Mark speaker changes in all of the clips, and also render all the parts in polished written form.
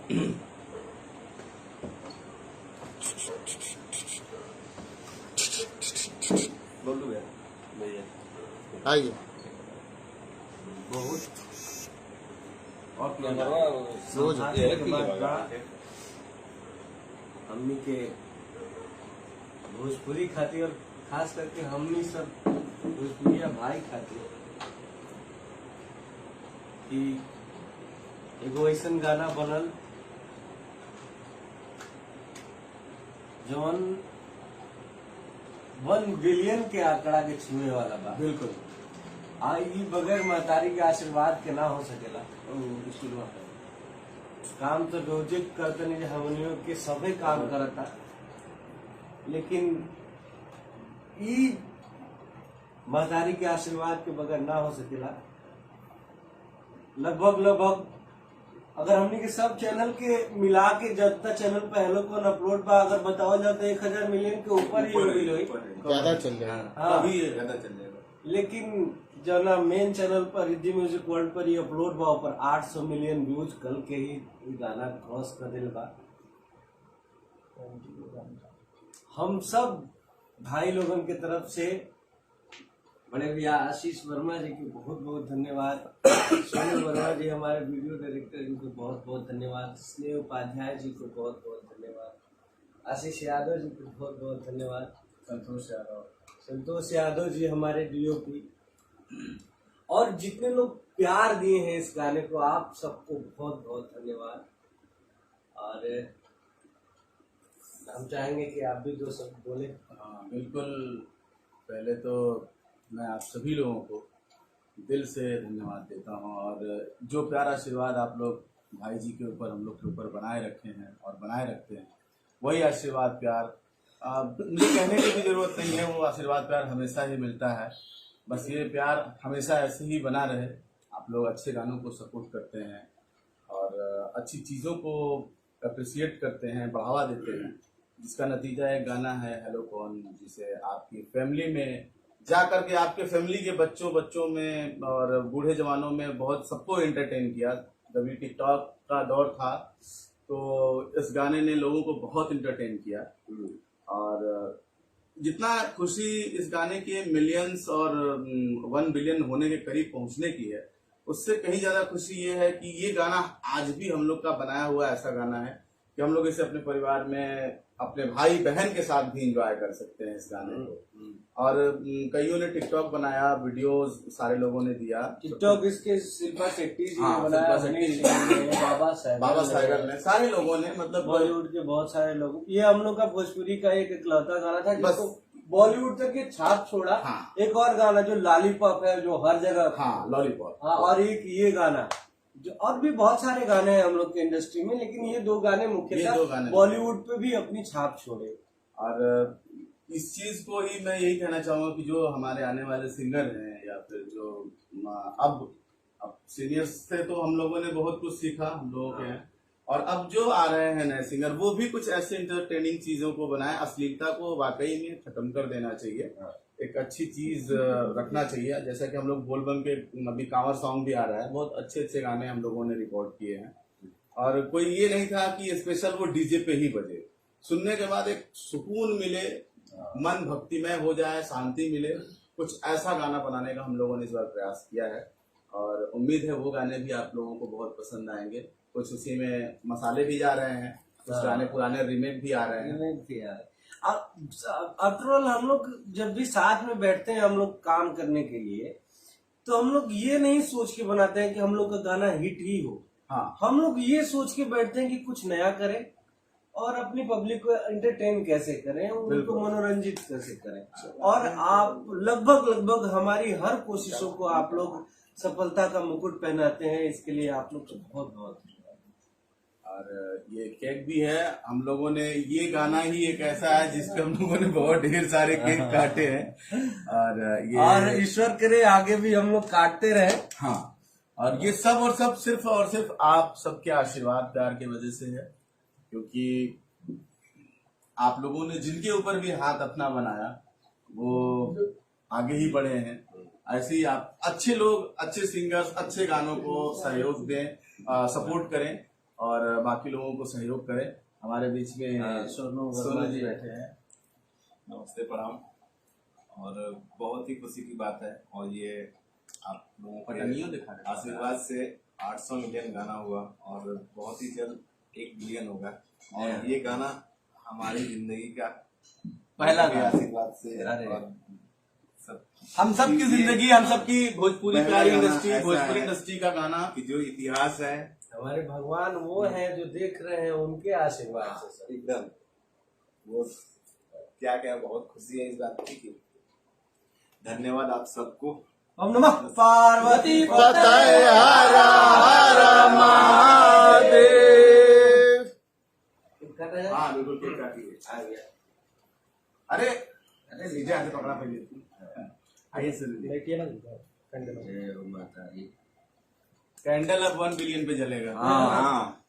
Speaker 1: बोल दो भैया।
Speaker 2: आइए।
Speaker 1: बहुत और
Speaker 2: रोज
Speaker 1: हमनी के भोजपुरी खातिर और खास करके हमनी सब भोजपुरिया भाई खातिर कि एगो ऐसन गाना बनल जौन 1 बिलियन के आंकड़ा के छूने वाला बा।
Speaker 2: बिल्कुल।
Speaker 1: ई बगैर महतारी के आशीर्वाद के ना हो सकेला। काम तो रोजे करते नहीं, हमनियों के सभी काम करता, लेकिन ई महतारी के आशीर्वाद के बगैर ना हो सकेला। लगभग अगर हमने के सब चैनल के मिला के जितना चैनल पहले को अपलोड पर अगर बताओ जाता है 1000 मिलियन के ऊपर ही
Speaker 2: ज्यादा चल जाएगा।
Speaker 1: अभी ज्यादा चल जाएगा, लेकिन जो ना मेन चैनल पर रिद्धि म्यूजिक वर्ल्ड पर ये अपलोड बा ऊपर 800 मिलियन व्यूज कल के ही गाना क्रॉस कर दिल बा। हम सब भाई लोगों के तरफ से बड़े भैया आशीष वर्मा जी की बहुत बहुत धन्यवाद, सोनू वर्मा जी हमारे वीडियो डायरेक्टर जी को बहुत बहुत धन्यवाद, स्नेह उपाध्याय जी को बहुत बहुत धन्यवाद, आशीष यादव जी को बहुत बहुत धन्यवाद, संतोष यादव जी हमारे डीओपी, और जितने लोग प्यार दिए हैं इस गाने को आप सबको बहुत बहुत धन्यवाद। और हम चाहेंगे कि आप भी दो शब्द बोले।
Speaker 3: हाँ बिल्कुल, पहले तो मैं आप सभी लोगों को दिल से धन्यवाद देता हूँ, और जो प्यार आशीर्वाद आप लोग भाई जी के ऊपर हम लोग के ऊपर बनाए रखे हैं और बनाए रखते हैं, वही आशीर्वाद प्यार मुझे कहने की भी जरूरत नहीं है, वो आशीर्वाद प्यार हमेशा ही मिलता है। बस ये प्यार हमेशा ऐसे ही बना रहे। आप लोग अच्छे गानों को सपोर्ट करते हैं और अच्छी चीज़ों को अप्रिशिएट करते हैं, बढ़ावा देते हैं, जिसका नतीजा एक गाना है हेलो कौन, जिसे आपकी फैमिली में जा करके आपके फैमिली के बच्चों में और बूढ़े जवानों में बहुत सबको एंटरटेन किया। जब टिकटॉक का दौर था तो इस गाने ने लोगों को बहुत एंटरटेन किया, और जितना खुशी इस गाने के मिलियंस और 1 बिलियन होने के करीब पहुंचने की है, उससे कहीं ज्यादा खुशी ये है कि ये गाना आज भी हम लोग का बनाया हुआ ऐसा गाना है कि हम लोग इसे अपने परिवार में अपने भाई बहन के साथ भी एंजॉय कर सकते हैं इस गाने को। और कईयों ने टिकटॉक बनाया, वीडियोस सारे लोगों ने दिया।
Speaker 1: टिकटॉक इसके शिल्पा शेट्टी जी
Speaker 3: हाँ,
Speaker 1: ने बनाया,
Speaker 3: बाबा सागर ने, सारे लोगों ने, मतलब
Speaker 1: बॉलीवुड के बहुत सारे लोग। ये हम लोग का भोजपुरी का एक इकलौता गाना था जिसको बॉलीवुड तक ये छाप छोड़ा।
Speaker 3: हाँ।
Speaker 1: एक और गाना जो लॉलीपॉप है, जो हर जगह,
Speaker 3: हाँ लॉलीपॉप,
Speaker 1: हाँ, और एक ये गाना जो, और भी बहुत सारे गाने हैं हम लोग के इंडस्ट्री में, लेकिन ये 2 गाने मुख्यतः बॉलीवुड पे भी अपनी छाप छोड़े।
Speaker 3: और इस चीज को ही मैं यही कहना चाहूंगा कि जो हमारे आने वाले सिंगर हैं या फिर जो अब सीनियर्स से तो हम लोगों ने बहुत कुछ सीखा हम लोगों के हैं, और अब जो आ रहे हैं नए सिंगर वो भी कुछ ऐसे इंटरटेनिंग चीजों को बनाए। अश्लीलता को वाकई में खत्म कर देना चाहिए, एक अच्छी चीज रखना चाहिए। जैसा कि हम लोग बोलबम के अभी कांवर सॉन्ग भी आ रहा है, बहुत अच्छे अच्छे गाने हम लोगों ने रिकॉर्ड किए हैं, और कोई ये नहीं था कि स्पेशल वो डीजे पे ही बजे। सुनने के बाद एक सुकून मिले, मन भक्तिमय हो जाए, शांति मिले, कुछ ऐसा गाना बनाने का हम लोगों ने इस बार प्रयास किया है, और उम्मीद है वो गाने भी आप लोगों को बहुत पसंद आएंगे। कुछ उसी में मसाले भी जा रहे हैं, कुछ गाने पुराने रीमेक भी आ रहे हैं।
Speaker 1: आफ्टर ऑल हम लोग जब भी साथ में बैठते हैं हम लोग काम करने के लिए, तो हम लोग ये नहीं सोच के बनाते हैं कि हम लोग का गाना हिट ही हो।
Speaker 3: हाँ,
Speaker 1: हम लोग ये सोच के बैठते हैं कि कुछ नया करें और अपनी पब्लिक को एंटरटेन कैसे करें, उनको मनोरंजित कैसे करें। और आप लगभग हमारी हर कोशिशों को आप लोग सफलता का मुकुट पहनाते हैं, इसके लिए आप लोग को बहुत बहुत।
Speaker 3: और ये केक भी है, हम लोगों ने, ये गाना ही एक ऐसा है जिसपे हम लोगों ने बहुत ढेर सारे केक काटे हैं, और
Speaker 1: ईश्वर करे आगे भी हम लोग काटते रहे।
Speaker 3: हाँ, और ये सब और सब सिर्फ और सिर्फ आप सबके आशीर्वाद प्यार की वजह से है, क्योंकि आप लोगों ने जिनके ऊपर भी हाथ अपना बनाया वो आगे ही बढ़े हैं। ऐसे ही आप अच्छे लोग, अच्छे सिंगर्स, अच्छे गानों को सहयोग दें, सपोर्ट करें, और बाकी लोगों को सहयोग करें। हमारे बीच में सोनू जी बैठे हैं।
Speaker 4: नमस्ते, प्रणाम। और बहुत ही खुशी की बात है, और ये आप लोगों के आशीर्वाद से 800 मिलियन गाना हुआ और बहुत ही जल्द 1 बिलियन होगा। और ये गाना हमारी जिंदगी का
Speaker 3: पहला
Speaker 4: आशीर्वाद से और
Speaker 3: हम सब की जिंदगी, हम सब की भोजपुरी प्यारी इंडस्ट्री, भोजपुरी इंडस्ट्री का गाना
Speaker 4: कि जो इतिहास है,
Speaker 1: हमारे भगवान वो हैं जो देख रहे हैं, उनके आशीर्वाद से सर।
Speaker 4: एकदम वो क्या क्या बहुत खुशी है इस बात की। धन्यवाद आप सबको।
Speaker 1: ओम नमः पार्वती
Speaker 2: पतये हर हर महादेव।
Speaker 3: हाँ बिल्कुल, केक काटिए।
Speaker 1: आ गया।
Speaker 3: अरे अरे लीजिए, आगे पकड़ा पहले। आइए सर,
Speaker 1: जय माता दी।
Speaker 3: कैंडल अब 1 बिलियन पे जलेगा।
Speaker 4: हाँ,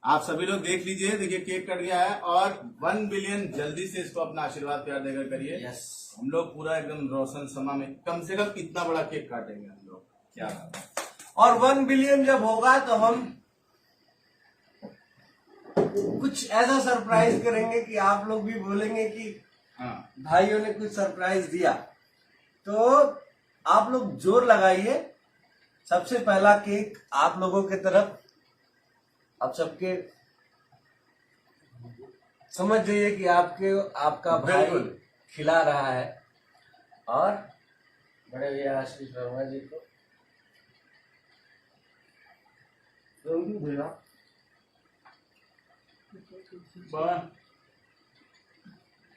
Speaker 3: आप सभी लोग देख लीजिए, देखिए केक कट गया है और 1 बिलियन जल्दी से इसको अपना आशीर्वाद प्यार देकर करिए।
Speaker 1: यस।
Speaker 3: हम लोग पूरा एकदम रोशन समा में कम से कम इतना बड़ा केक काटेंगे हम लोग।
Speaker 4: क्या
Speaker 1: और 1 बिलियन जब होगा तो हम कुछ ऐसा सरप्राइज करेंगे कि आप लोग भी बोलेंगे कि
Speaker 3: हाँ,
Speaker 1: भाइयों ने कुछ सरप्राइज दिया। तो आप लोग जोर लगाइए। सबसे पहला केक आप लोगों के तरफ, आप सबके समझ जाइए कि आपका भाई
Speaker 3: बिल्कुल।
Speaker 1: खिला रहा है। और बड़े भैया आशीष वर्मा जी को भैया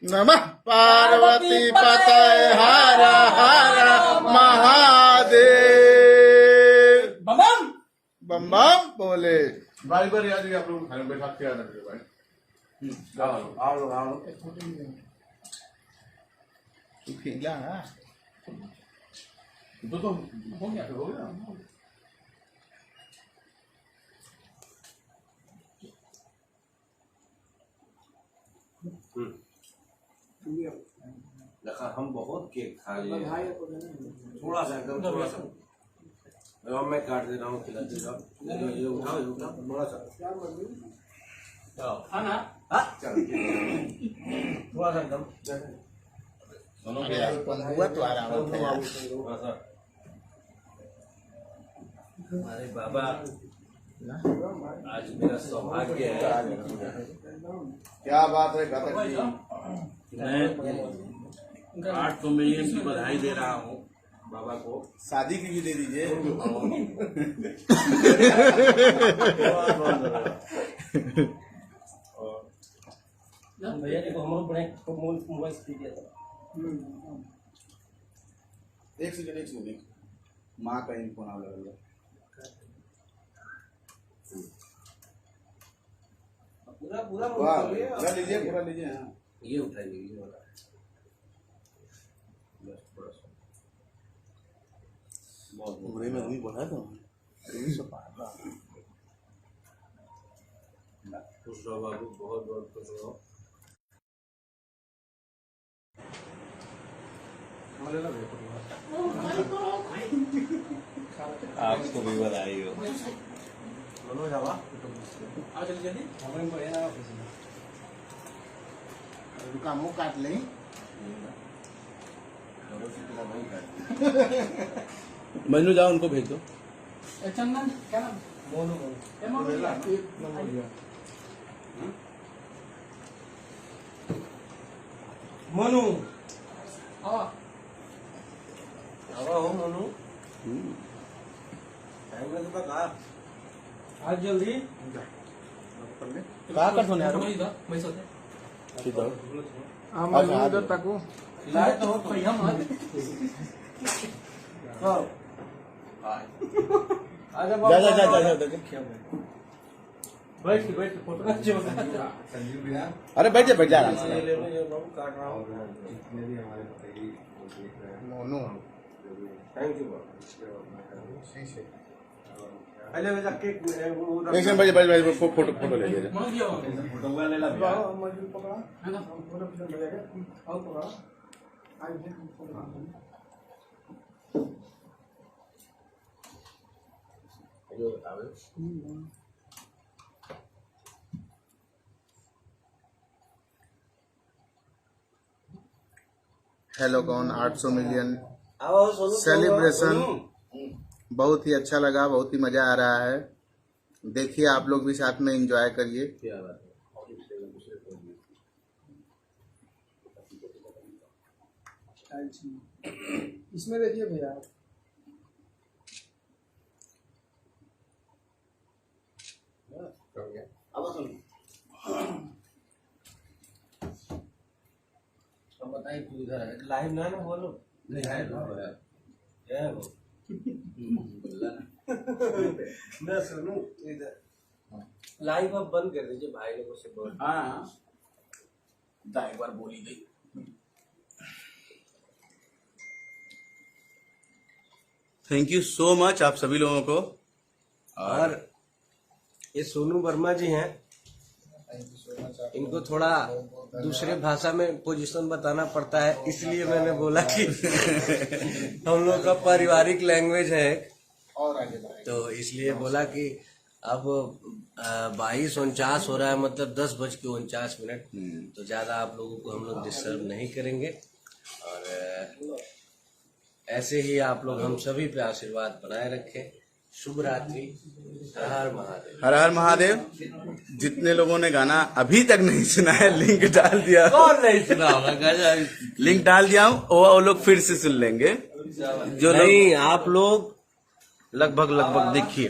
Speaker 2: नमः पार्वती पतये हर हर महादेव।
Speaker 3: बम
Speaker 2: बम बम बोले।
Speaker 3: बारी बारी आ जाइए आप लोग, खाने बैठा के आ रहे भाई। आओ।
Speaker 2: तू खिला ना।
Speaker 3: तो हो गया।
Speaker 1: लखा हम बहुत केक खा लिए, थोड़ा सा एकदम थोड़ा सा। अब मैं काट दे रहा हूँ, खिला दे रहा हूँ। ये उठाओ थोड़ा सा। हाँ, थोड़ा सा एकदम।
Speaker 2: अरे यार पंगुआ तो आ रहा है।
Speaker 1: थोड़ा सा। अरे बाबा, आज मेरा सौभाग्य है।
Speaker 3: क्या बात है घातक जी।
Speaker 5: मैं 800 मिलियन की बधाई दे रहा हूँ बाबा को।
Speaker 3: शादी की भी दे दीजिए।
Speaker 1: भैया जी को हम बड़े मोबाइल दिया था।
Speaker 3: एक सेकंड माँ का इनको नाम लगा।
Speaker 1: पूरा
Speaker 3: पूरा लीजिए। हाँ,
Speaker 1: ये उठाएंगे, ये वाला बस थोड़ा सा। बहुत
Speaker 2: बुरे में भी बोला तो
Speaker 1: खुश रहो बाबू, बहुत बहुत खुश रहो।
Speaker 4: आपको भी बधाई हो।
Speaker 2: रुका मुंह काट ले।
Speaker 5: मजनू जाओ, उनको भेज दो।
Speaker 6: चंदन क्या नाम?
Speaker 1: मनु,
Speaker 6: हाँ
Speaker 1: आवा हो मनु। टाइम लगे तो कहा आज जल्दी।
Speaker 5: कहाँ कर सोने यार?
Speaker 6: मैं सोते
Speaker 1: लाए तो हो तो
Speaker 6: भैया मत
Speaker 1: आजा
Speaker 5: जा।
Speaker 1: बैठ फोटो खींचो।
Speaker 5: अरे बैठ जा आराम से।
Speaker 1: ले लो ये बाबू, काट रहा हूँ।
Speaker 2: मोनू
Speaker 1: थैंक यू बाबू। पहले बेटा केक वो
Speaker 5: एक सेकंड बैठ फोटो ले लीजिए।
Speaker 6: मन दिया
Speaker 1: फोटो ले ला भैया।
Speaker 6: है ना?
Speaker 2: हेलोकॉन 800 मिलियन
Speaker 1: आओ सोनू,
Speaker 2: सेलिब्रेशन
Speaker 1: सोनू।
Speaker 2: बहुत ही अच्छा लगा, बहुत ही मजा आ रहा है। देखिए आप लोग भी साथ में एंजॉय करिए।
Speaker 3: क्या बात है।
Speaker 6: इसमें देखिए भैया,
Speaker 1: अब बताइए तू इधर है लाइव ना बोलो।
Speaker 3: नहीं है ना, है।
Speaker 1: क्या है वो?
Speaker 3: बोला ना।
Speaker 1: ना सुनू इधर लाइव अब बंद कर दीजिए, भाई लोगों से बोल।
Speaker 3: हाँ एक बार बोली गई। थैंक यू सो मच आप सभी लोगों को।
Speaker 1: और ये सोनू वर्मा जी हैं, इनको थोड़ा दूसरे भाषा में पोजीशन बताना पड़ता है, इसलिए मैंने बोला कि हम लोग का पारिवारिक लैंग्वेज है, तो इसलिए बोला कि अब 22:49 हो रहा है, मतलब 10:49, तो ज्यादा आप लोगों को हम लोग डिस्टर्ब नहीं करेंगे। और ऐसे ही आप लोग हम सभी पे आशीर्वाद बनाए रखें। शुभ रात्रि। हर हर महादेव।
Speaker 3: हर हर महादेव। जितने लोगों ने गाना अभी तक नहीं सुना है, लिंक डाल दिया।
Speaker 1: कौन नहीं सुना होगा?
Speaker 3: लिंक डाल दिया हूँ, वो लोग फिर से सुन लेंगे। जो
Speaker 1: नहीं, आप लोग
Speaker 3: लगभग देखिए,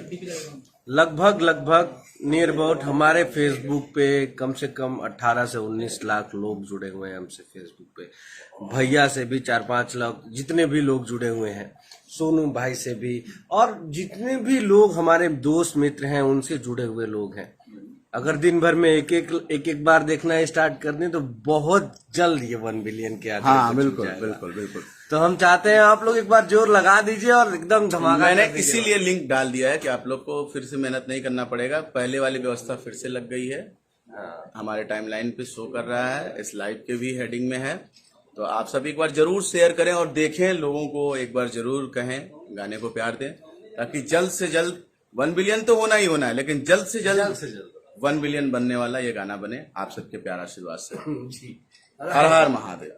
Speaker 1: लगभग नियर अबाउट हमारे फेसबुक पे कम से कम 18 से 19 लाख लोग जुड़े हुए हैं हमसे फेसबुक पे। भैया से भी 4-5 लाख, जितने भी लोग जुड़े हुए हैं, सोनू भाई से भी, और जितने भी लोग हमारे दोस्त मित्र हैं उनसे जुड़े हुए लोग हैं। अगर दिन भर में एक बार देखना स्टार्ट कर दें तो बहुत जल्द ये 1 बिलियन के आगे।
Speaker 3: हाँ बिल्कुल बिल्कुल बिल्कुल।
Speaker 1: तो हम चाहते हैं आप लोग एक बार जोर लगा दीजिए और एकदम धमाका।
Speaker 3: मैंने इसीलिए लिंक डाल दिया है कि आप लोग को फिर से मेहनत नहीं करना पड़ेगा। पहले वाली व्यवस्था फिर से लग गई है। हमारे टाइमलाइन पे शो कर रहा है, इस लाइव के भी हेडिंग में है। तो आप सभी एक बार जरूर शेयर करें और देखें, लोगों को एक बार जरूर कहें, गाने को प्यार दें, ताकि जल्द से जल्द 1 बिलियन तो होना ही होना है, लेकिन जल्द से जल्द 1 बिलियन बनने वाला ये गाना बने, आप सबके प्यार आशीर्वाद से। हर हर महादेव।